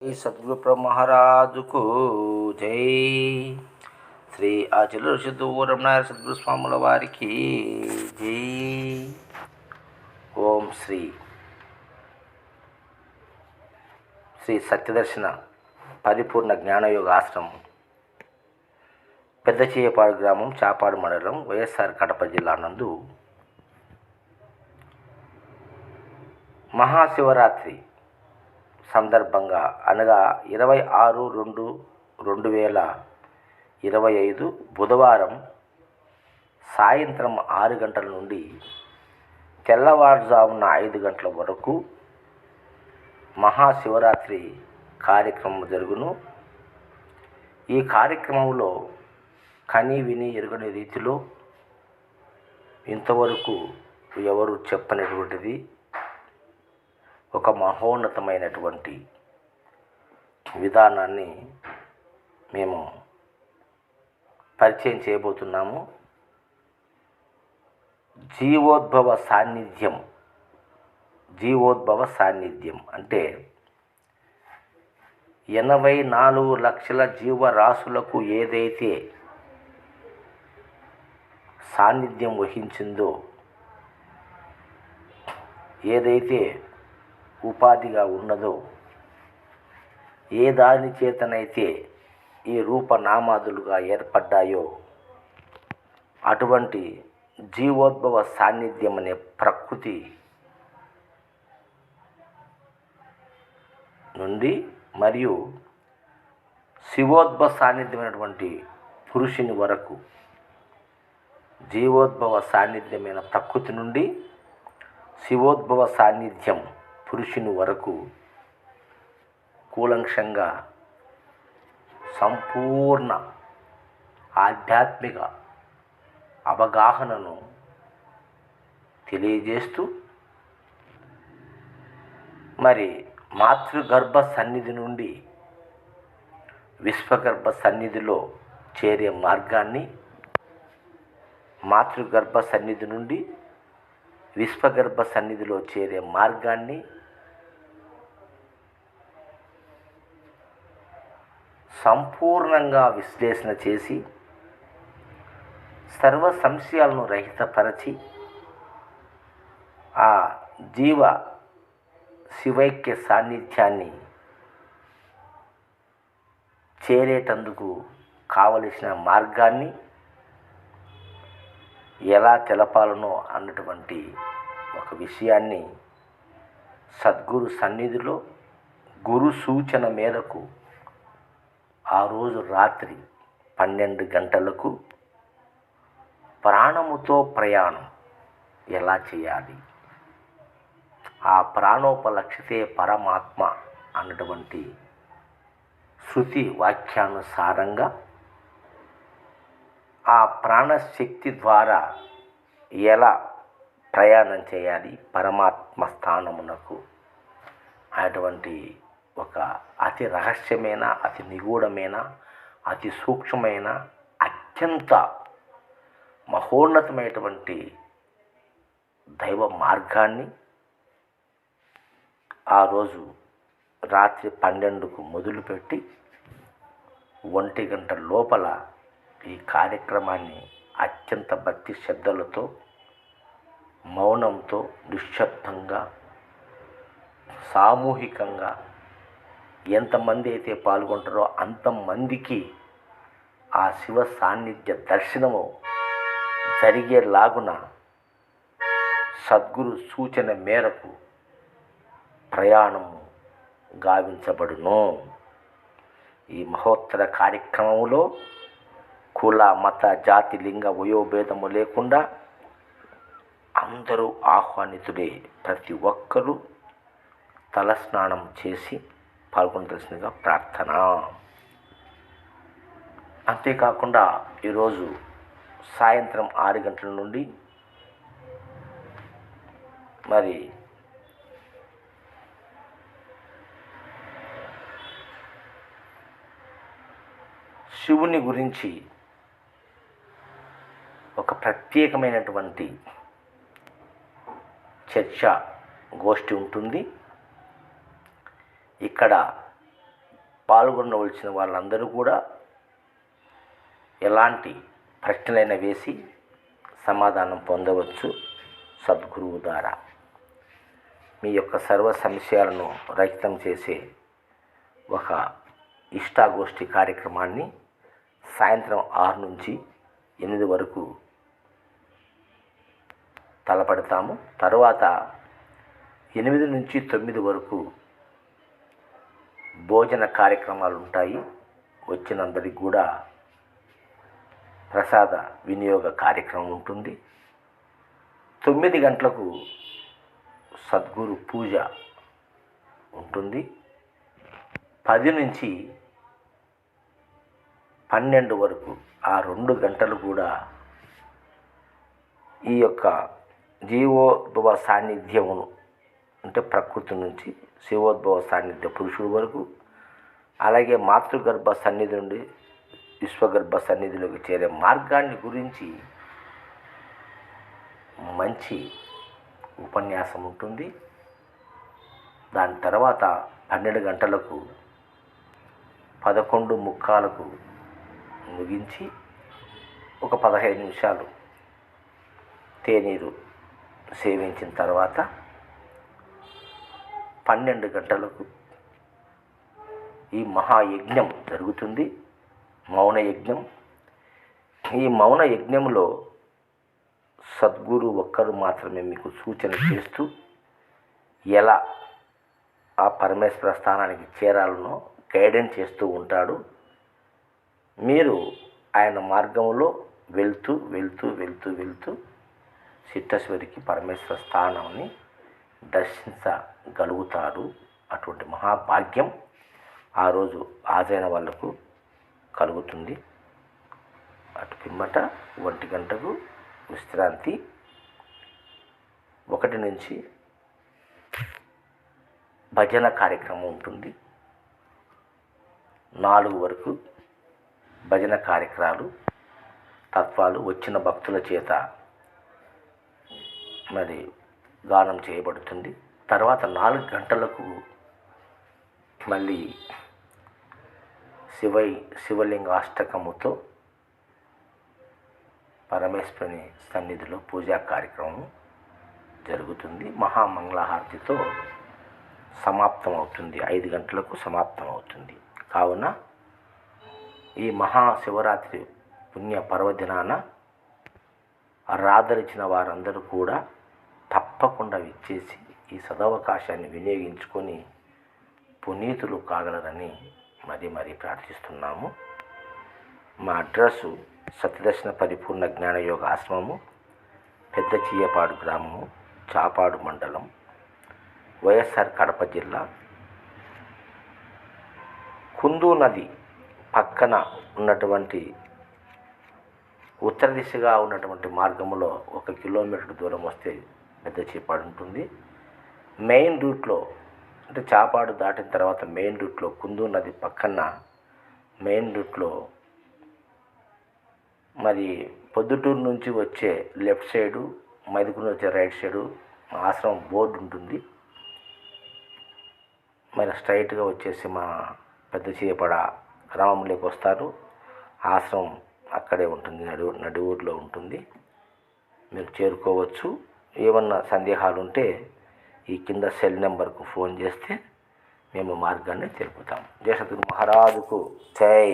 श्री सद्गुरु महाराज को जय। శ్రీ ఆచల ఋషిదూరమనారాయణ సద్గురు స్వాముల వారికి జై. ఓం శ్రీ శ్రీ సత్యదర్శన పరిపూర్ణ జ్ఞానయోగ ఆశ్రమం, పెద్దచేయపాడు గ్రామం, చాపాడు మండలం, వైఎస్ఆర్ కడప జిల్లా నందు మహాశివరాత్రి సందర్భంగా అనగా 26/2/2025 బుధవారం సాయంత్రం 6 గంటల నుండి తెల్లవారుజామున 5 గంటల వరకు మహాశివరాత్రి కార్యక్రమం జరుగును. ఈ కార్యక్రమంలో కని విని ఎరుగని రీతిలో ఇంతవరకు ఎవరు చెప్పనటువంటిది ఒక మహోన్నతమైనటువంటి విధానాన్ని మేము పరిచయం చేయబోతున్నాము. జీవోద్భవ సాన్నిధ్యం అంటే 84 లక్షల జీవరాశులకు ఏదైతే సాన్నిధ్యం వహించిందో, ఏదైతే ఉపాధిగా ఉన్నదో, ఏ దాని చేతనైతే ఈ రూపనామాదులుగా ఏర్పడ్డాయో అటువంటి జీవోద్భవ సాన్నిధ్యం అనే ప్రకృతి నుండి మరియు శివోద్భవ సాన్నిధ్యమైనటువంటి పురుషుని వరకు, జీవోద్భవ సాన్నిధ్యమైన ప్రకృతి నుండి శివోద్భవ సాన్నిధ్యం పురుషుని వరకు కూలంకషంగా సంపూర్ణ ఆధ్యాత్మిక అవగాహనను తెలియజేస్తూ, మరి మాతృగర్భ సన్నిధి నుండి విశ్వగర్భ సన్నిధిలో చేరే మార్గాన్ని, మాతృగర్భ సన్నిధి నుండి విశ్వగర్భ సన్నిధిలో చేరే మార్గాన్ని సంపూర్ణంగా విశ్లేషణ చేసి సర్వ సంశయాలను రహితపరచి ఆ జీవ శివైక్య సాన్నిధ్యాన్ని చేరేటందుకు కావలసిన మార్గాన్ని ఎలా తెలపాలనో అన్నటువంటి ఒక విషయాన్ని సద్గురు సన్నిధిలో గురు సూచన మేరకు ఆ రోజు రాత్రి 12 గంటలకు ప్రాణముతో ప్రయాణం ఎలా చేయాలి, ఆ ప్రాణోపలక్షితే పరమాత్మ అన్నటువంటి శృతి వాక్యానుసారంగా ఆ ప్రాణశక్తి ద్వారా ఎలా ప్రయాణం చేయాలి పరమాత్మ స్థానమునకు, అటువంటి ఒక అతి రహస్యమైన, అతి నిగూఢమైన, అతి సూక్ష్మమైన, అత్యంత మహోన్నతమైనటువంటి దైవ మార్గాన్ని ఆ రోజు రాత్రి 12కు మొదలుపెట్టి 1 గంట లోపల ఈ కార్యక్రమాన్ని అత్యంత భక్తి శ్రద్ధలతో, మౌనంతో, నిశ్శబ్దంగా, సామూహికంగా ఎంతమంది అయితే పాల్గొంటారో అంతమందికి ఆ శివ సాన్నిధ్య దర్శనము జరిగేలాగున సద్గురు సూచన మేరకు ప్రయాణము గావించబడును. ఈ మహోత్తర కార్యక్రమంలో కుల, మత, జాతి, లింగ, వయోభేదము లేకుండా అందరూ ఆహ్వానితుడే. ప్రతి ఒక్కరూ తలస్నానం చేసి పాల్గొనవలసిందిగా ప్రార్థన. అంతేకాకుండా ఈరోజు సాయంత్రం 6 గంటల నుండి మరి శివుని గురించి ఒక ప్రత్యేకమైనటువంటి చర్చ గోష్ఠి ఉంటుంది. ఇక్కడ పాల్గొనవలసిన వాళ్ళందరూ కూడా ఎలాంటి ప్రశ్నలైనా వేసి సమాధానం పొందవచ్చు సద్గురువు ద్వారా. మీ యొక్క సర్వ సంశయాలను రహితం చేసే ఒక ఇష్టాగోష్ఠి కార్యక్రమాన్ని సాయంత్రం 6 నుంచి 8 వరకు తలపెడతాము. తర్వాత 8 నుంచి 9 వరకు భోజన కార్యక్రమాలు ఉంటాయి. వచ్చినందరికి కూడా ప్రసాద వినియోగ కార్యక్రమం ఉంటుంది. 9 గంటలకు సద్గురు పూజ ఉంటుంది. 10 నుంచి 12 వరకు ఆ 2 గంటలు కూడా ఈ యొక్క జీవోద్భవ సాన్నిధ్యమును అంటే ప్రకృతి నుంచి శివోద్భవ సాన్నిధ్య పురుషుడు వరకు, అలాగే మాతృగర్భ సన్నిధి నుండి విశ్వగర్భ సన్నిధిలోకి చేరే మార్గాన్ని గురించి మంచి ఉపన్యాసం ఉంటుంది. దాని తర్వాత 12 గంటలకు 11:45కు ముగించి ఒక 15 నిమిషాలు తేనీరు సేవించిన తర్వాత 12 గంటలకు ఈ మహాయజ్ఞం జరుగుతుంది, మౌన యజ్ఞం. ఈ మౌన యజ్ఞంలో సద్గురు ఒక్కరు మాత్రమే మీకు సూచన చేస్తూ ఎలా ఆ పరమేశ్వర స్థానానికి చేరాలనో గైడెన్స్ చేస్తూ ఉంటాడు. మీరు ఆయన మార్గంలో వెళ్తూ వెళ్తూ వెళ్తూ వెళ్తూ సిద్ధేశ్వరికి పరమేశ్వర స్థానాన్ని దర్శించగలుగుతారు. అటువంటి మహాభాగ్యం ఆ రోజు హాజరైన వాళ్లకు కలుగుతుంది. అటు పిమ్మట 1 గంటకు విశ్రాంతి. 1 నుంచి భజన కార్యక్రమం ఉంటుంది. 4 వరకు భజన కార్యక్రమాలు, తత్వాలు వచ్చిన భక్తుల చేత మరి గానం చేయబడుతుంది. తర్వాత 4 గంటలకు మళ్ళీ శివలింగాష్టకముతో పరమేశ్వరుని సన్నిధిలో పూజా కార్యక్రమం జరుగుతుంది. మహామంగళహారతితో సమాప్తమవుతుంది. 5 గంటలకు సమాప్తమవుతుంది. కావున ఈ మహాశివరాత్రి పుణ్య పర్వదినాన రాదరిచిన వారందరూ కూడా తప్పకుండా విచ్చేసి ఈ సదవకాశాన్ని వినియోగించుకొని పునీతులు కాగలరని మరీ ప్రార్థిస్తున్నాము. మా అడ్రస్సు సత్యదర్శన పరిపూర్ణ జ్ఞానయోగ ఆశ్రమము, పెద్ద చీయపాడు గ్రామము, చాపాడు మండలం, వైఎస్ఆర్ కడప జిల్లా. కుందూ నది పక్కన ఉన్నటువంటి ఉత్తర దిశగా ఉన్నటువంటి మార్గంలో 1 కిలోమీటర్ దూరం వస్తే పెద్ద చీపాడు ఉంటుంది. మెయిన్ రూట్లో అంటే చాపాడు దాటిన తర్వాత మెయిన్ రూట్లో కుందూ నది పక్కన మెయిన్ రూట్లో మరి పొద్దుటూరు నుంచి వచ్చే లెఫ్ట్ సైడు, మైదుకూరు వచ్చే రైట్ సైడు ఆశ్రమం బోర్డు ఉంటుంది. మరి స్ట్రైట్గా వచ్చేసి మా పెద్ద చీయపాడ గ్రామంలోకి వస్తారు. ఆశ్రమం అక్కడే ఉంటుంది, నడి ఊరిలో ఉంటుంది. మీరు చేరుకోవచ్చు. ఏమన్నా సందేహాలు ఉంటే ఈ కింద సెల్ నెంబర్కు ఫోన్ చేస్తే మేము మార్గాన్ని తెలుపుతాం. జయ సద్గురు మహారాజుకు జై.